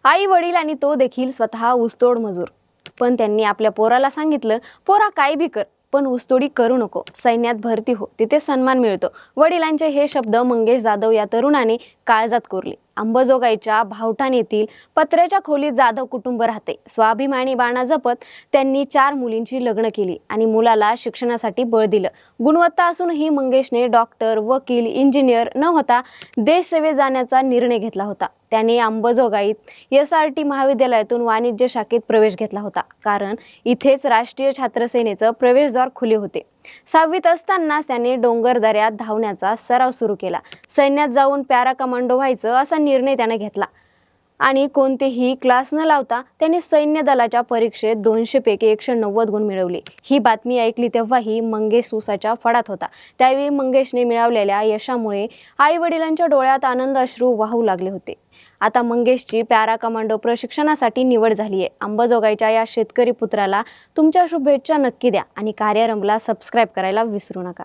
आई वडील आणि तो देखील स्वतः ऊसतोड मजूर. पण त्यांनी आपल्या पोराला सांगितलं, पोरा काय बी कर, पण ऊसतोडी करू नको, सैन्यात भरती हो, तिथे सन्मान मिळतो. वडिलांचे हे शब्द मंगेश जाधव या तरुणाने काळजात कोरले. अंबाजोगाईच्या भावठाण येथील पत्र्याच्या खोलीत जाधव कुटुंब राहते. स्वाभिमानी बाणा जपत त्यांनी 4 मुलींची लग्न केली आणि मुलाला शिक्षणासाठी बळ दिलं. गुणवत्ता असूनही मंगेशने डॉक्टर, वकील, इंजिनियर न होता देशसेवेत जाण्याचा निर्णय घेतला होता. त्याने अंबाजोगाईत SRT महाविद्यालयातून वाणिज्य शाखेत प्रवेश घेतला होता, कारण इथेच राष्ट्रीय छात्र सेनेचं प्रवेशद्वार खुले होते. 6वीत असतानाच त्याने डोंगरदऱ्यात धावण्याचा सराव सुरू केला. सैन्यात जाऊन पॅरा कमांडो व्हायचं असा निर्णय त्याने घेतला आणि कोणतेही क्लास न लावता त्याने सैन्य दलाच्या परीक्षेत 200 पैकी 190 गुण मिळवले. ही बातमी ऐकली तेव्हाही मंगेश ऊसाच्या फडात होता. त्यावेळी मंगेशने मिळवलेल्या यशामुळे आई वडिलांच्या डोळ्यात आनंद अश्रू वाहू लागले होते. आता मंगेशची पॅरा कमांडो प्रशिक्षणासाठी निवड झाली आहे. अंबाजोगाईच्या या शेतकरी पुत्राला तुमच्या शुभेच्छा नक्की द्या आणि कार्यरंभला सबस्क्राईब करायला विसरू नका.